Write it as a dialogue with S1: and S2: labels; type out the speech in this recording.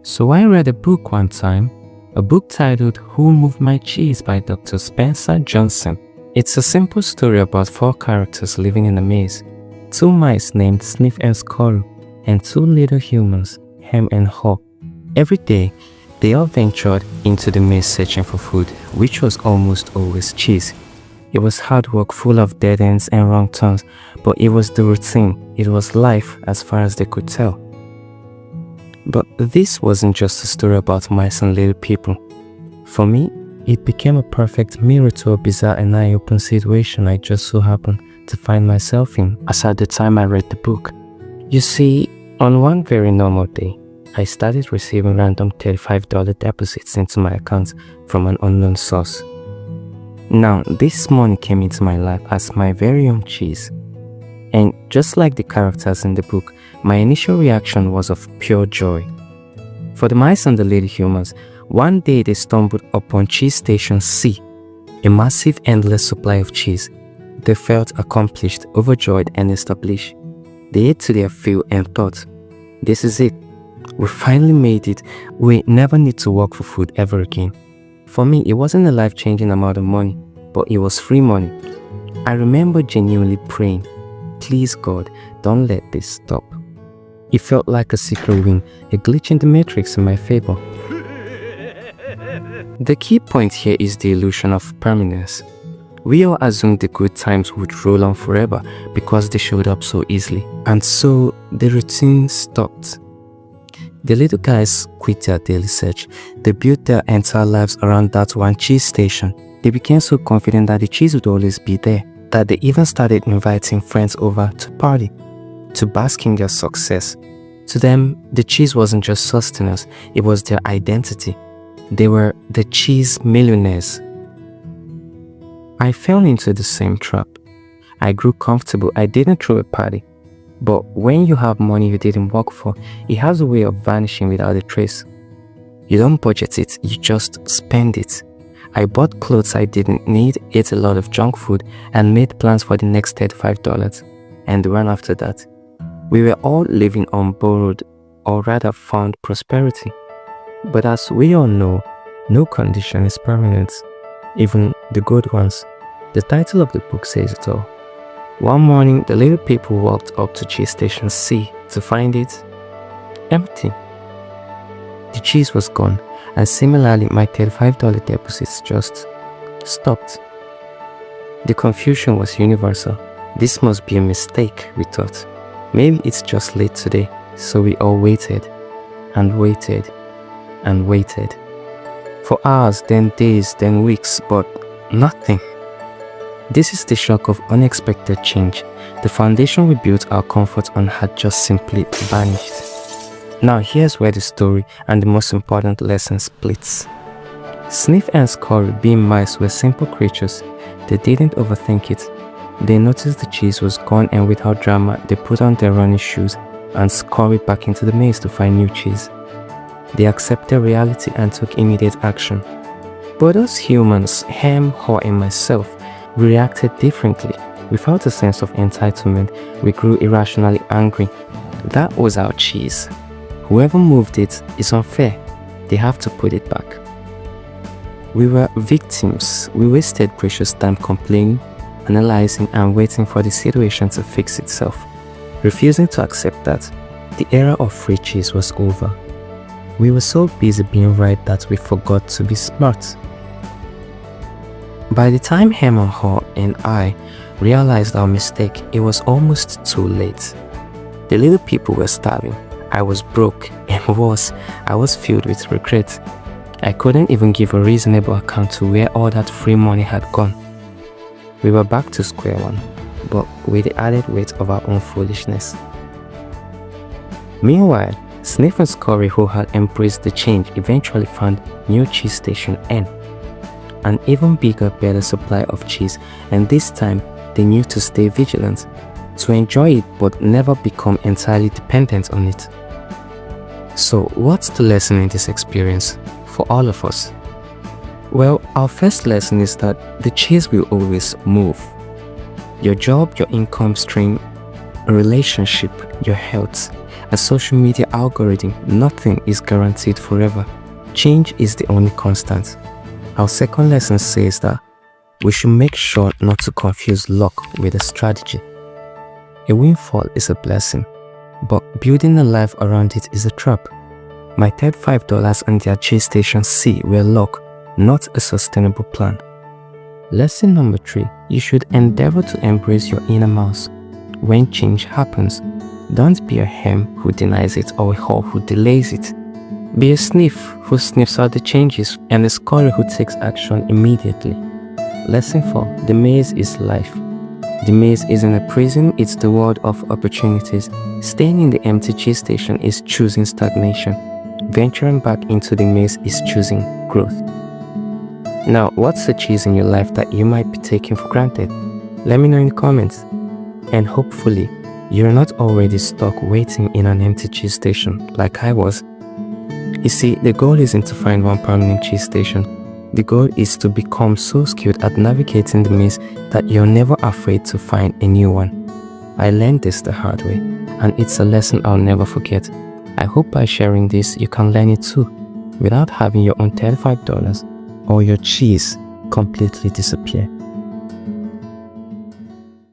S1: So I read a book one time, a book titled Who Moved My Cheese by Dr. Spencer Johnson. It's a simple story about four characters living in a maze. Two mice named Sniff and Scurry, and two little humans, Hem and Haw. Every day, they all ventured into the maze searching for food, which was almost always cheese. It was hard work full of dead ends and wrong turns, but it was the routine, it was life as far as they could tell. But this wasn't just a story about mice and little people. For me, it became a perfect mirror to a bizarre and eye-opening situation I just so happened to find myself in as at the time I read the book. You see, on one very normal day, I started receiving random $35 deposits into my account from an unknown source. Now, this money came into my life as my very own cheese. And just like the characters in the book, my initial reaction was of pure joy. For the mice and the little humans, one day they stumbled upon Cheese Station C, a massive endless supply of cheese. They felt accomplished, overjoyed and established. They ate to their fill and thought, this is it. We finally made it. We never need to work for food ever again. For me, it wasn't a life-changing amount of money, but it was free money. I remember genuinely praying, please God, don't let this stop. It felt like a secret win, a glitch in the matrix in my favor. The key point here is the illusion of permanence. We all assumed the good times would roll on forever because they showed up so easily. And so the routine stopped. The little guys quit their daily search. They built their entire lives around that one cheese station. They became so confident that the cheese would always be there, that they even started inviting friends over to party, to bask in their success. To them, the cheese wasn't just sustenance, it was their identity. They were the cheese millionaires. I fell into the same trap. I grew comfortable. I didn't throw a party. But when you have money you didn't work for, it has a way of vanishing without a trace. You don't budget it, you just spend it. I bought clothes I didn't need, ate a lot of junk food, and made plans for the next $35. And the one after that. We were all living on borrowed, or rather found prosperity. But as we all know, no condition is permanent, even the good ones. The title of the book says it all. One morning, the little people walked up to Cheese Station C to find it empty. The cheese was gone, and similarly, my $35 deposits just stopped. The confusion was universal. This must be a mistake, we thought. Maybe it's just late today. So we all waited, and waited, and waited. For hours, then days, then weeks, but nothing. This is the shock of unexpected change. The foundation we built our comfort on had just simply vanished. Now here's where the story and the most important lesson splits. Sniff and Scurry, being mice, were simple creatures. They didn't overthink it. They noticed the cheese was gone, and without drama, they put on their running shoes and scurried back into the maze to find new cheese. They accepted reality and took immediate action. But us humans, Hem, Haw and myself, we reacted differently. We felt a sense of entitlement. We grew irrationally angry. That was our cheese. Whoever moved it is unfair. They have to put it back. We were victims. We wasted precious time complaining, analyzing and waiting for the situation to fix itself, refusing to accept that the era of free cheese was over. We were so busy being right that we forgot to be smart. By the time Hem and Haw and I realized our mistake, it was almost too late. The little people were starving. I was broke, and worse, I was filled with regret. I couldn't even give a reasonable account to where all that free money had gone. We were back to square one, but with the added weight of our own foolishness. Meanwhile, Sniff and Scurry, who had embraced the change, eventually found new Cheese Station N, an even bigger, better supply of cheese, and this time they knew to stay vigilant, to enjoy it but never become entirely dependent on it. So what's the lesson in this experience for all of us? Well, our first lesson is that the cheese will always move. Your job, your income stream, a relationship, your health, a social media algorithm, nothing is guaranteed forever. Change is the only constant. Our second lesson says that we should make sure not to confuse luck with a strategy. A windfall is a blessing, but building a life around it is a trap. My $35 and their chase station C were luck, not a sustainable plan. Lesson number 3, you should endeavor to embrace your inner mouse. When change happens, don't be a Hem who denies it or a Haw who delays it. Be a Sniff who sniffs out the changes and a Scurry who takes action immediately. Lesson 4, the maze is life. The maze isn't a prison, it's the world of opportunities. Staying in the empty chase station is choosing stagnation. Venturing back into the maze is choosing growth. Now, what's the cheese in your life that you might be taking for granted? Let me know in the comments. And hopefully, you're not already stuck waiting in an empty cheese station like I was. You see, the goal isn't to find one permanent cheese station. The goal is to become so skilled at navigating the maze that you're never afraid to find a new one. I learned this the hard way, and it's a lesson I'll never forget. I hope by sharing this, you can learn it too, without having your own $35 or your cheese completely disappear.